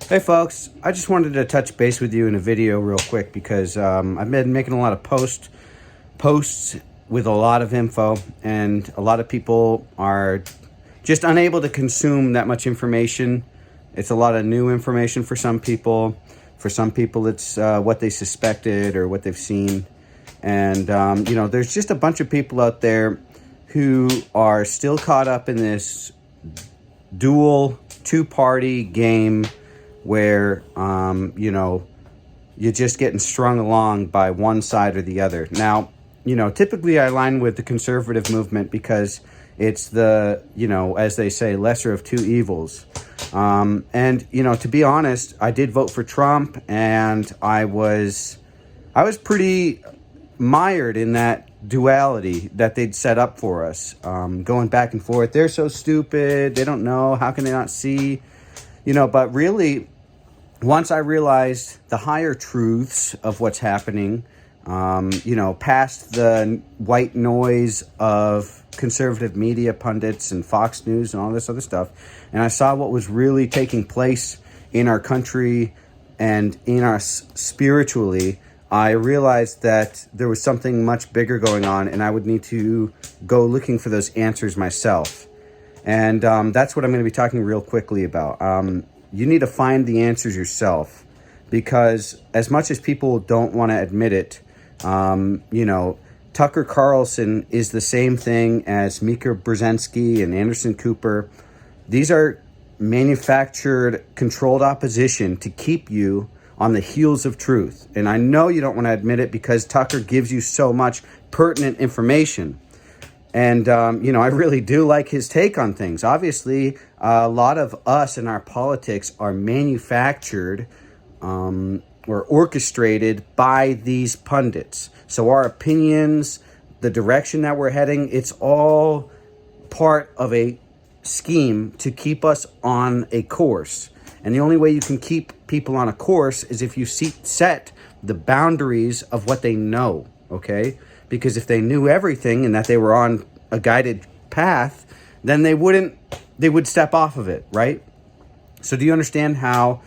Hey folks, I just wanted to touch base with you in a video real quick because I've been making a lot of posts with a lot of info, and a lot of people are just unable to consume that much information. It's a lot of new information for some people. For some people, it's what they suspected or what they've seen. And, there's just a bunch of people out there who are still caught up in this dual two-party game where, you're just getting strung along by one side or the other. Now, typically I align with the conservative movement because it's the, as they say, lesser of two evils. To be honest, I did vote for Trump, and I was pretty mired in that duality that they'd set up for us, going back and forth. They're so stupid. They don't know. How can they not see? But really, once I realized the higher truths of what's happening, past the white noise of conservative media pundits and Fox News and all this other stuff, and I saw what was really taking place in our country and in us spiritually, I realized that there was something much bigger going on, and I would need to go looking for those answers myself. And that's what I'm going to be talking real quickly about. You need to find the answers yourself, because as much as people don't want to admit it, Tucker Carlson is the same thing as Mika Brzezinski and Anderson Cooper. These are manufactured, controlled opposition to keep you on the heels of truth. And I know you don't want to admit it because Tucker gives you so much pertinent information. And, I really do like his take on things. Obviously, a lot of us in our politics are manufactured or orchestrated by these pundits. So our opinions, the direction that we're heading, it's all part of a scheme to keep us on a course. And the only way you can keep people on a course is if you set the boundaries of what they know, okay? Because if they knew everything and that they were on a guided path, then they would step off of it, right? So do you understand how,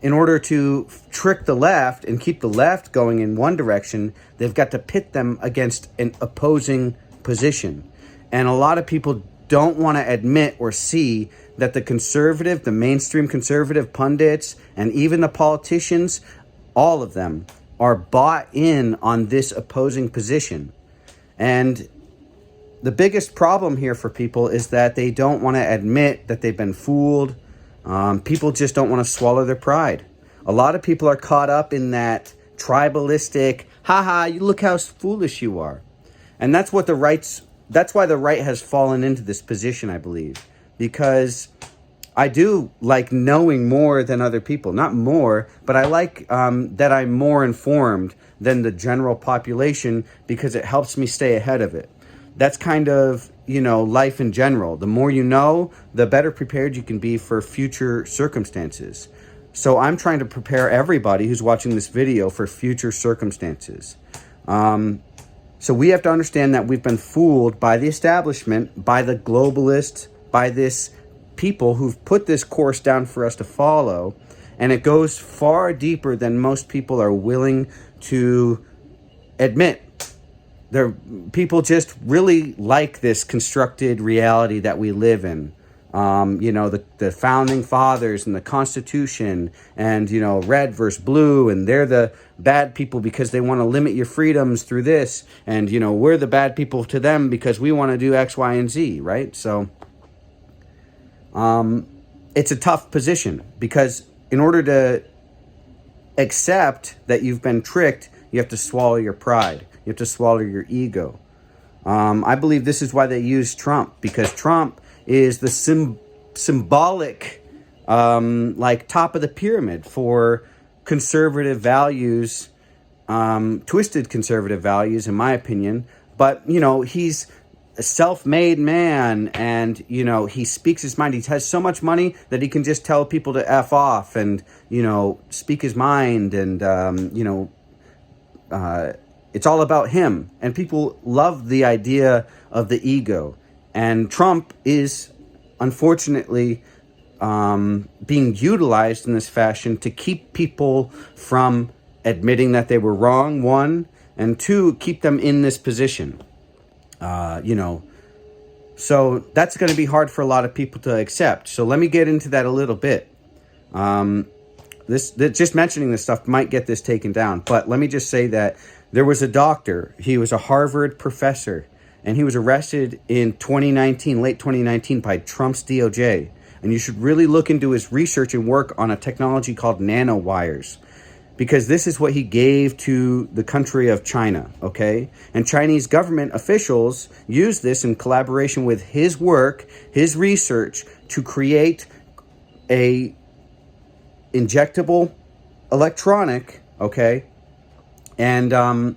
in order to trick the left and keep the left going in one direction, they've got to pit them against an opposing position? And a lot of people don't want to admit or see that the mainstream conservative pundits, and even the politicians, all of them are bought in on this opposing position. And the biggest problem here for people is that they don't want to admit that they've been fooled. People just don't want to swallow their pride. A lot of people are caught up in that tribalistic, you look how foolish you are. And that's why the right has fallen into this position, I believe. Because I do like knowing more than other people. Not more, but I like that I'm more informed than the general population, because it helps me stay ahead of it. That's kind of, life in general. The more you know, the better prepared you can be for future circumstances. So I'm trying to prepare everybody who's watching this video for future circumstances. So we have to understand that we've been fooled by the establishment, by the globalists, by this people who've put this course down for us to follow. And it goes far deeper than most people are willing to admit. People just really like this constructed reality that we live in. The founding fathers and the Constitution, and, red versus blue, and they're the bad people because they want to limit your freedoms through this. And, we're the bad people to them because we want to do X, Y, and Z, right? So it's a tough position, because in order to accept that you've been tricked, you have to swallow your pride. You have to swallow your ego. I believe this is why they use Trump, because Trump is the symbolic, top of the pyramid for conservative values, twisted conservative values, in my opinion. But, he's a self-made man, and, he speaks his mind. He has so much money that he can just tell people to F off and, speak his mind, and, it's all about him. And people love the idea of the ego. And Trump is, unfortunately, being utilized in this fashion to keep people from admitting that they were wrong, one, and two, keep them in this position. So that's going to be hard for a lot of people to accept. So let me get into that a little bit. Just mentioning this stuff might get this taken down, but let me just say that there was a doctor. He was a Harvard professor, and he was arrested in 2019, late 2019, by Trump's DOJ. And you should really look into his research and work on a technology called nanowires, because this is what he gave to the country of China, okay? And Chinese government officials use this in collaboration with his work, his research, to create a injectable electronic, okay? And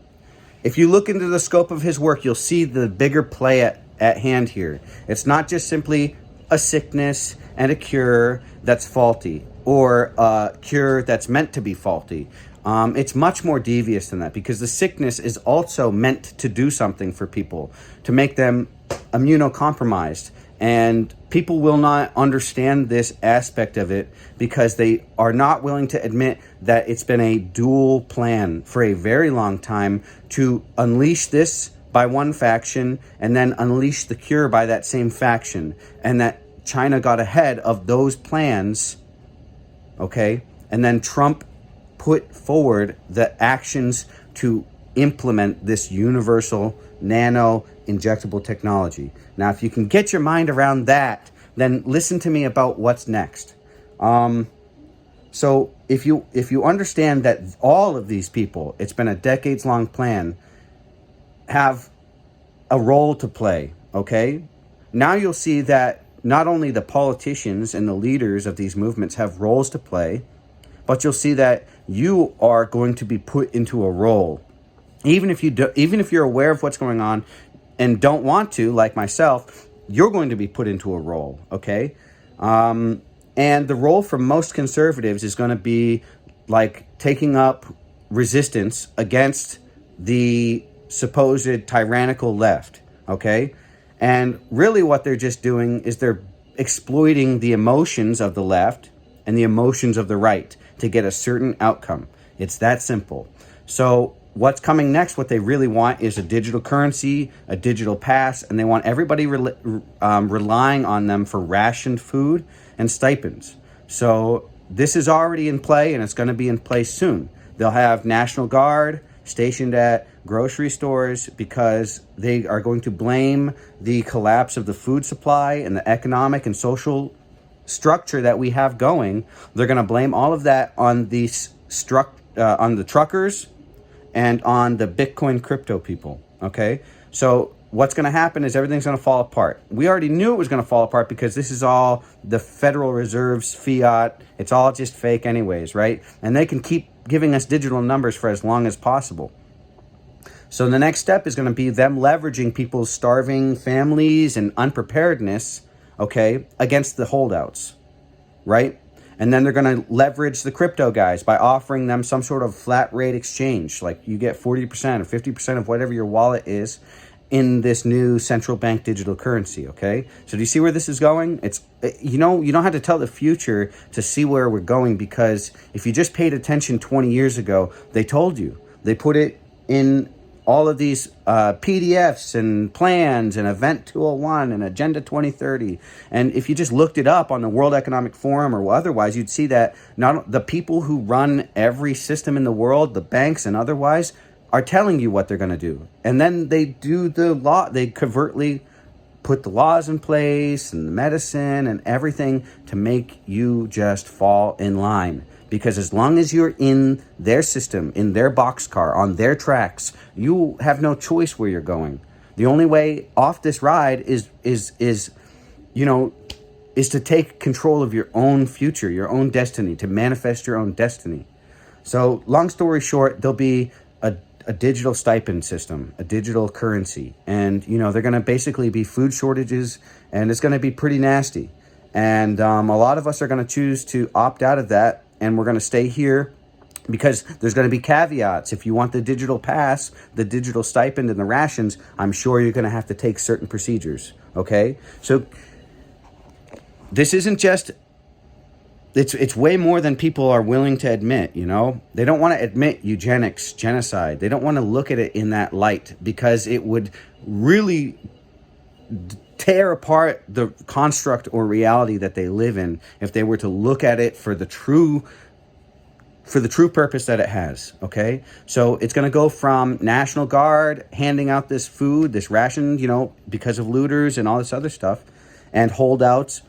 if you look into the scope of his work, you'll see the bigger play at hand here. It's not just simply a sickness and a cure that's faulty, or a cure that's meant to be faulty. It's much more devious than that, because the sickness is also meant to do something for people, to make them immunocompromised. And people will not understand this aspect of it because they are not willing to admit that it's been a dual plan for a very long time to unleash this by one faction and then unleash the cure by that same faction. And that China got ahead of those plans, okay? And then Trump put forward the actions to implement this universal nano injectable technology. Now, if you can get your mind around that, then listen to me about what's next. So if you understand that all of these people, it's been a decades-long plan, have a role to play, okay? Now you'll see that not only the politicians and the leaders of these movements have roles to play, but you'll see that you are going to be put into a role. Even if you're aware of what's going on and don't want to, like myself, you're going to be put into a role, okay? And the role for most conservatives is going to be like taking up resistance against the supposed tyrannical left, okay? And really what they're just doing is they're exploiting the emotions of the left and the emotions of the right to get a certain outcome. It's that simple. So what's coming next, what they really want is a digital currency, a digital pass, and they want everybody relying on them for rationed food and stipends. So this is already in play, and it's going to be in place soon. They'll have National Guard stationed at grocery stores because they are going to blame the collapse of the food supply and the economic and social structure that we have going. They're going to blame all of that on the truckers and on the Bitcoin crypto people, okay? So what's going to happen is everything's going to fall apart. We already knew it was going to fall apart because this is all the Federal Reserve's fiat. It's all just fake anyways, right? And they can keep giving us digital numbers for as long as possible. So the next step is going to be them leveraging people's starving families and unpreparedness, okay, against the holdouts, right? And then they're going to leverage the crypto guys by offering them some sort of flat rate exchange. Like you get 40% or 50% of whatever your wallet is in this new central bank digital currency, okay? So do you see where this is going? It's, you don't have to tell the future to see where we're going, because if you just paid attention 20 years ago, they told you. They put it in all of these PDFs and plans and Event 201 and Agenda 2030. And if you just looked it up on the World Economic Forum or otherwise, you'd see that not the people who run every system in the world, the banks and otherwise, are telling you what they're going to do. And then they do the law. They covertly put the laws in place and the medicine and everything to make you just fall in line. Because as long as you're in their system, in their boxcar, on their tracks, you have no choice where you're going. The only way off this ride is to take control of your own future, your own destiny, to manifest your own destiny. So long story short, there'll be a digital stipend system, a digital currency. And, they're going to basically be food shortages, and it's going to be pretty nasty. And a lot of us are going to choose to opt out of that, and we're going to stay here because there's going to be caveats. If you want the digital pass, the digital stipend, and the rations, I'm sure you're going to have to take certain procedures, okay? So this isn't just it's way more than people are willing to admit, you know? They don't want to admit eugenics, genocide. They don't want to look at it in that light because it would really tear apart the construct or reality that they live in if they were to look at it for the true purpose that it has, okay? So it's going to go from National Guard handing out this food, this ration, you know, because of looters and all this other stuff, and holdouts.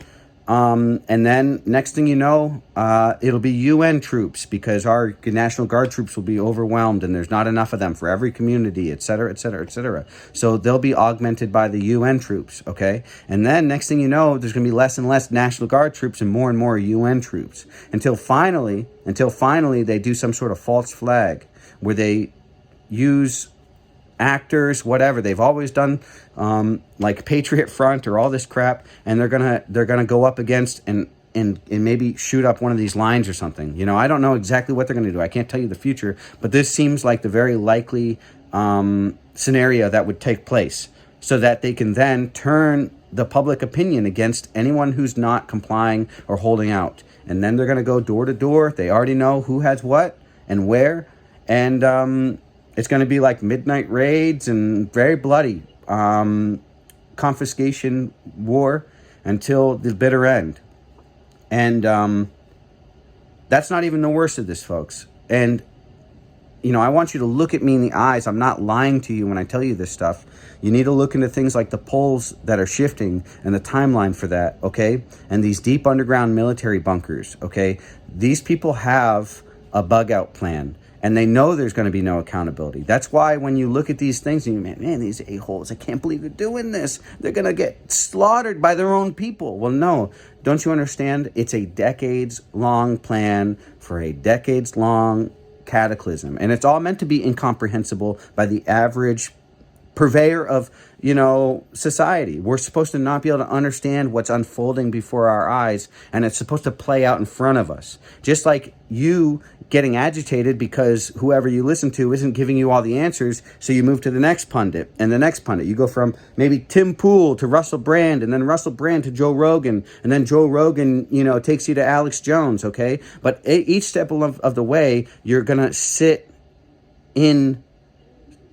And then next thing you know, it'll be UN troops because our National Guard troops will be overwhelmed and there's not enough of them for every community, et cetera, et cetera, et cetera. So they'll be augmented by the UN troops, okay? And then next thing you know, there's going to be less and less National Guard troops and more UN troops until finally they do some sort of false flag where they use actors, whatever. They've always done like Patriot Front or all this crap, and they're gonna go up against and maybe shoot up one of these lines or something. You know, I don't know exactly what they're gonna do. I can't tell you the future, but this seems like the very likely scenario that would take place, so that they can then turn the public opinion against anyone who's not complying or holding out. And then they're gonna go door to door. They already know who has what and where, and it's going to be like midnight raids and very bloody confiscation war until the bitter end. And that's not even the worst of this, folks. And, you know, I want you to look at me in the eyes. I'm not lying to you when I tell you this stuff. You need to look into things like the polls that are shifting and the timeline for that, okay? And these deep underground military bunkers, okay? These people have a bug out plan. And they know there's going to be no accountability. That's why when you look at these things, and you man, these a-holes, I can't believe they're doing this. They're going to get slaughtered by their own people. Well, no. Don't you understand? It's a decades-long plan for a decades-long cataclysm. And it's all meant to be incomprehensible by the average purveyor of, you know, society. We're supposed to not be able to understand what's unfolding before our eyes, and it's supposed to play out in front of us. Just like you getting agitated because whoever you listen to isn't giving you all the answers, so you move to the next pundit and the next pundit. You go from maybe Tim Pool to Russell Brand, and then Russell Brand to Joe Rogan, and then Joe Rogan, you know, takes you to Alex Jones, okay? But each step of the way, you're going to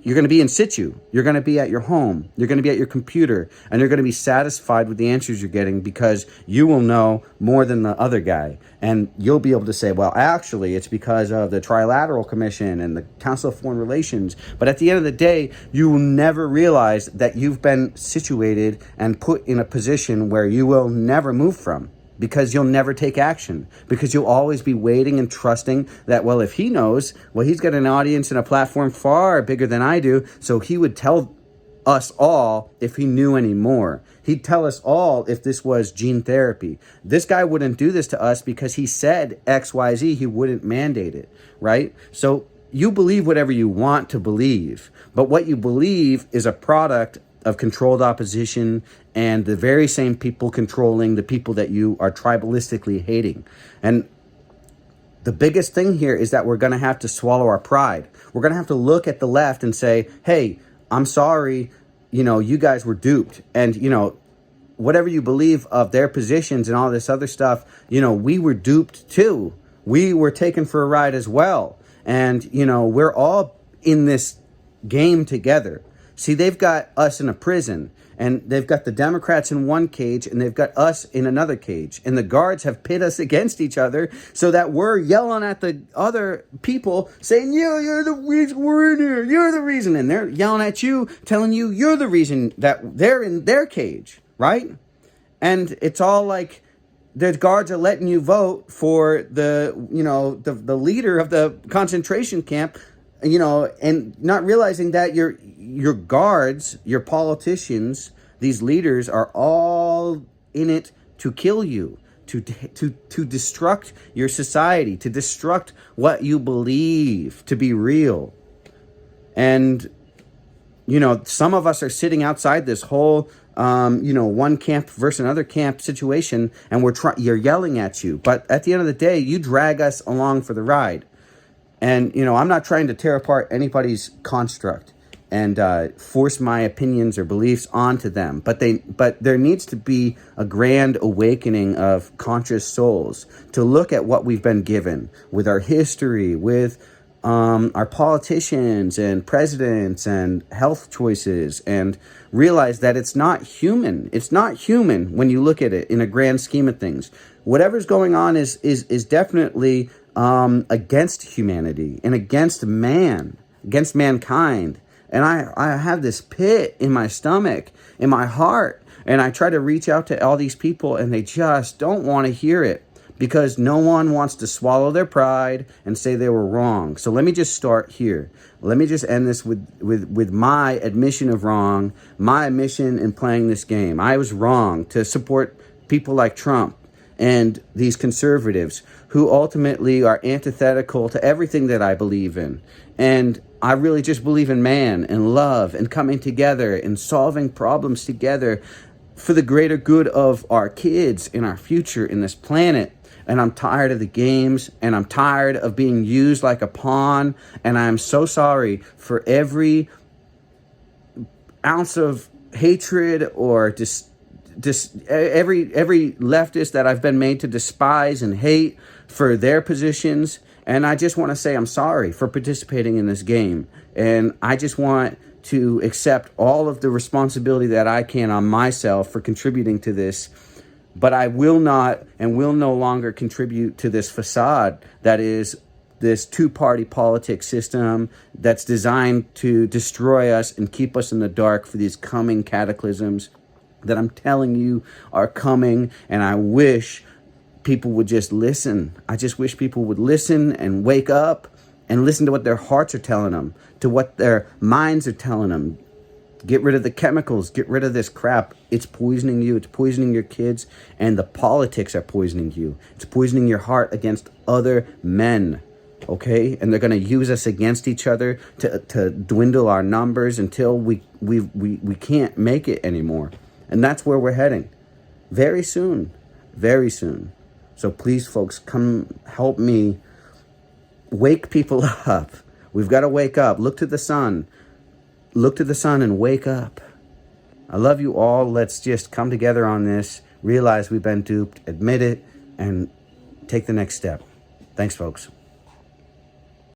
you're going to be in situ. You're going to be at your home. You're going to be at your computer. And you're going to be satisfied with the answers you're getting because you will know more than the other guy. And you'll be able to say, well, actually, it's because of the Trilateral Commission and the Council of Foreign Relations. But at the end of the day, you will never realize that you've been situated and put in a position where you will never move from. Because you'll never take action. Because you'll always be waiting and trusting that, well, if he knows, well, he's got an audience and a platform far bigger than I do, so he would tell us all if he knew any more. He'd tell us all if this was gene therapy. This guy wouldn't do this to us because he said XYZ, he wouldn't mandate it, right? So you believe whatever you want to believe, but what you believe is a product of controlled opposition and the very same people controlling the people that you are tribalistically hating. And the biggest thing here is that we're going to have to swallow our pride. We're going to have to look at the left and say, hey, I'm sorry, you know, you guys were duped. And, you know, whatever you believe of their positions and all this other stuff, you know, we were duped too. We were taken for a ride as well. And, you know, we're all in this game together. See, they've got us in a prison, and they've got the Democrats in one cage, and they've got us in another cage. And the guards have pit us against each other so that we're yelling at the other people saying, yeah, you're the reason we're in here. You're the reason. And they're yelling at you, telling you you're the reason that they're in their cage, right? And it's all like the guards are letting you vote for the, you know, the leader of the concentration camp, you know, and not realizing that your guards, your politicians, these leaders are all in it to kill you, to destruct your society, to destruct what you believe to be real. And, you know, some of us are sitting outside this whole, you know, one camp versus another camp situation, and you're yelling at you. But at the end of the day, you drag us along for the ride. And, you know, I'm not trying to tear apart anybody's construct. force my opinions or beliefs onto them. But there needs to be a grand awakening of conscious souls to look at what we've been given with our history, with our politicians and presidents and health choices, and realize that it's not human. It's not human when you look at it in a grand scheme of things. Whatever's going on is definitely against humanity and against man, against mankind. And I have this pit in my stomach, in my heart, and I try to reach out to all these people, and they just don't want to hear it, because no one wants to swallow their pride and say they were wrong. So let me just start here. Let me just end this with my admission of wrong, my admission in playing this game. I was wrong to support people like Trump and these conservatives who ultimately are antithetical to everything that I believe in. And I really just believe in man and love and coming together and solving problems together for the greater good of our kids and our future in this planet. And I'm tired of the games, and I'm tired of being used like a pawn. And I'm so sorry for every ounce of hatred or every leftist that I've been made to despise and hate for their positions. And I just want to say I'm sorry for participating in this game. And I just want to accept all of the responsibility that I can on myself for contributing to this. But I will not and will no longer contribute to this facade that is this two-party politics system that's designed to destroy us and keep us in the dark for these coming cataclysms that I'm telling you are coming. And I wish people would just listen. I just wish people would listen and wake up and listen to what their hearts are telling them, to what their minds are telling them. Get rid of the chemicals. Get rid of this crap. It's poisoning you. It's poisoning your kids. And the politics are poisoning you. It's poisoning your heart against other men. Okay? And they're going to use us against each other to dwindle our numbers until we can't make it anymore. And that's where we're heading. Very soon. Very soon. So please, folks, come help me wake people up. We've got to wake up. Look to the sun. Look to the sun and wake up. I love you all. Let's just come together on this, realize we've been duped, admit it, and take the next step. Thanks, folks.